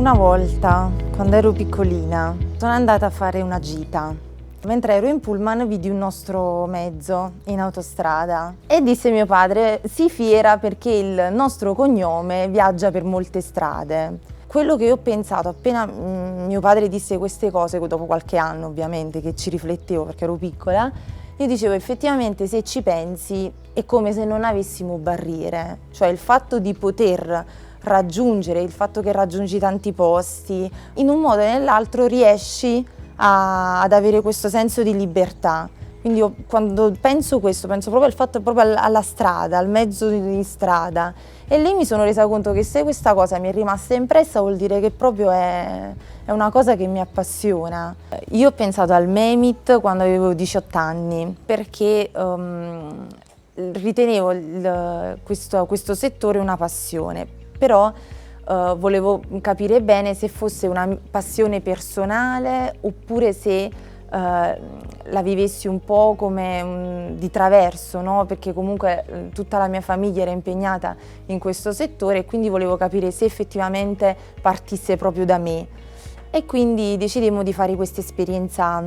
Una volta, quando ero piccolina, sono andata a fare una gita. Mentre ero in pullman vidi un nostro mezzo in autostrada e disse mio padre: sii fiera perché il nostro cognome viaggia per molte strade. Quello che ho pensato appena mio padre disse queste cose, dopo qualche anno ovviamente che ci riflettevo perché ero piccola, io dicevo effettivamente se ci pensi è come se non avessimo barriere, cioè il fatto di poter raggiungere, il fatto che raggiungi tanti posti, in un modo o nell'altro riesci ad avere questo senso di libertà. Quindi io quando penso questo, penso proprio al fatto, proprio alla strada, al mezzo di strada. E lì mi sono resa conto che se questa cosa mi è rimasta impressa vuol dire che proprio è una cosa che mi appassiona. Io ho pensato al Memit quando avevo 18 anni perché ritenevo questo settore una passione, però volevo capire bene se fosse una passione personale oppure se la vivessi un po' come di traverso, no? Perché comunque tutta la mia famiglia era impegnata in questo settore e quindi volevo capire se effettivamente partisse proprio da me. E quindi decidemmo di fare questa esperienza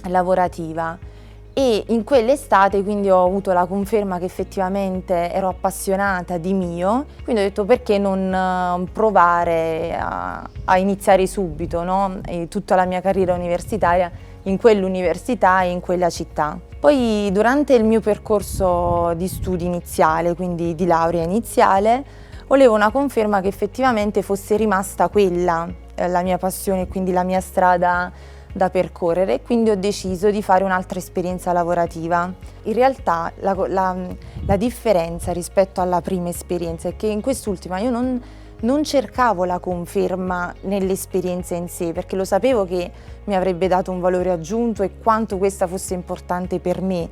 lavorativa. E in quell'estate quindi ho avuto la conferma che effettivamente ero appassionata di mio, quindi ho detto perché non provare a iniziare subito, no? E tutta la mia carriera universitaria in quell'università e in quella città. Poi durante il mio percorso di studi iniziale, quindi di laurea iniziale, volevo una conferma che effettivamente fosse rimasta quella, la mia passione, quindi la mia strada da percorrere, e quindi ho deciso di fare un'altra esperienza lavorativa. In realtà la differenza rispetto alla prima esperienza è che in quest'ultima io non cercavo la conferma nell'esperienza in sé, perché lo sapevo che mi avrebbe dato un valore aggiunto e quanto questa fosse importante per me,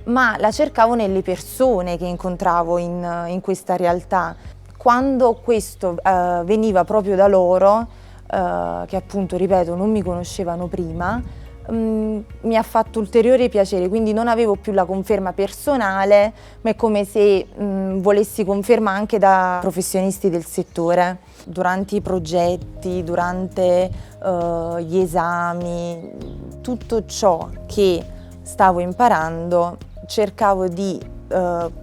ma la cercavo nelle persone che incontravo in questa realtà. Quando questo veniva proprio da loro, che appunto, ripeto, non mi conoscevano prima, mi ha fatto ulteriore piacere, quindi non avevo più la conferma personale, ma è come se volessi conferma anche da professionisti del settore. Durante i progetti, durante gli esami, tutto ciò che stavo imparando cercavo di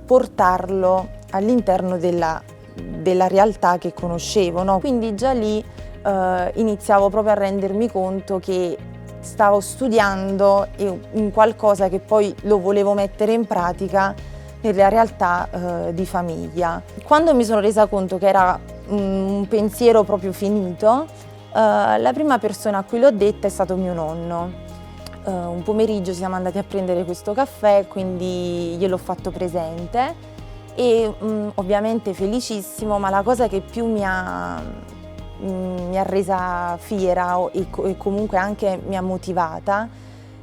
portarlo all'interno della realtà che conoscevo, no? Quindi già lì iniziavo proprio a rendermi conto che stavo studiando in qualcosa che poi lo volevo mettere in pratica nella realtà di famiglia. Quando mi sono resa conto che era un pensiero proprio finito, la prima persona a cui l'ho detta è stato mio nonno. Un pomeriggio siamo andati a prendere questo caffè, quindi gliel'ho fatto presente e ovviamente felicissimo, ma la cosa che più mi ha resa fiera e comunque anche mi ha motivata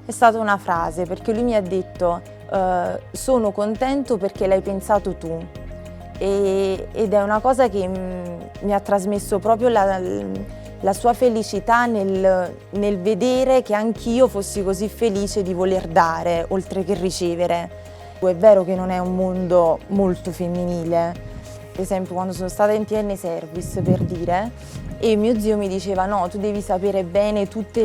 è stata una frase, perché lui mi ha detto sono contento perché l'hai pensato tu, ed è una cosa che mi ha trasmesso proprio la sua felicità nel vedere che anch'io fossi così felice di voler dare oltre che ricevere. È vero che non è un mondo molto femminile. Per esempio quando sono stata in TN Service, per dire, e mio zio mi diceva no, tu devi sapere bene tutte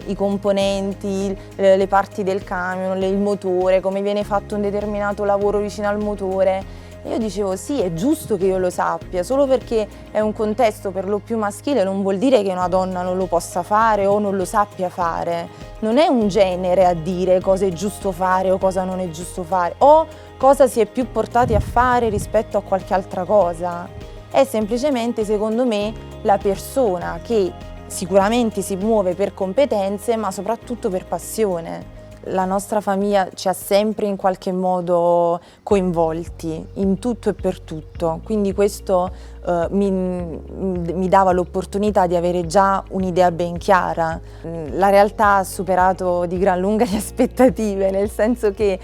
i componenti, le parti del camion, il motore, come viene fatto un determinato lavoro vicino al motore. E io dicevo sì, è giusto che io lo sappia, solo perché è un contesto per lo più maschile non vuol dire che una donna non lo possa fare o non lo sappia fare. Non è un genere a dire cosa è giusto fare o cosa non è giusto fare, o cosa si è più portati a fare rispetto a qualche altra cosa. È semplicemente, secondo me, la persona che sicuramente si muove per competenze, ma soprattutto per passione. La nostra famiglia ci ha sempre in qualche modo coinvolti in tutto e per tutto, quindi questo mi dava l'opportunità di avere già un'idea ben chiara. La realtà ha superato di gran lunga le aspettative, nel senso che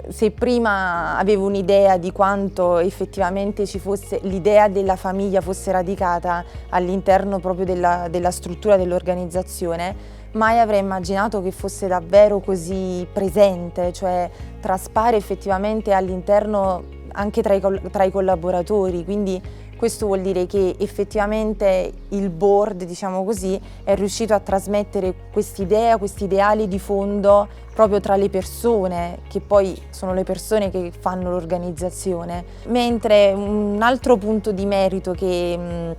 se prima avevo un'idea di quanto effettivamente ci fosse, l'idea della famiglia fosse radicata all'interno proprio della struttura dell'organizzazione, mai avrei immaginato che fosse davvero così presente, cioè traspare effettivamente all'interno anche tra i collaboratori, quindi Questo vuol dire che effettivamente il board, diciamo così, è riuscito a trasmettere quest'idea, questi ideali di fondo proprio tra le persone, che poi sono le persone che fanno l'organizzazione. Mentre un altro punto di merito che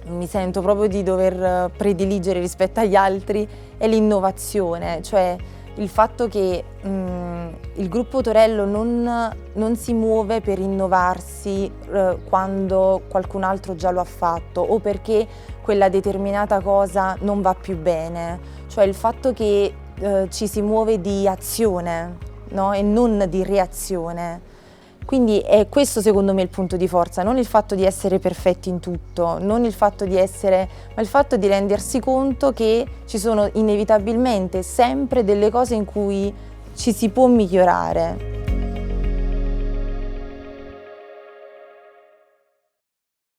mi sento proprio di dover prediligere rispetto agli altri è l'innovazione, cioè il fatto che il gruppo Torello non si muove per innovarsi quando qualcun altro già lo ha fatto o perché quella determinata cosa non va più bene, cioè il fatto che ci si muove di azione, no? E non di reazione. Quindi è questo secondo me il punto di forza, non il fatto di essere perfetti in tutto, non il fatto di essere, ma il fatto di rendersi conto che ci sono inevitabilmente sempre delle cose in cui ci si può migliorare.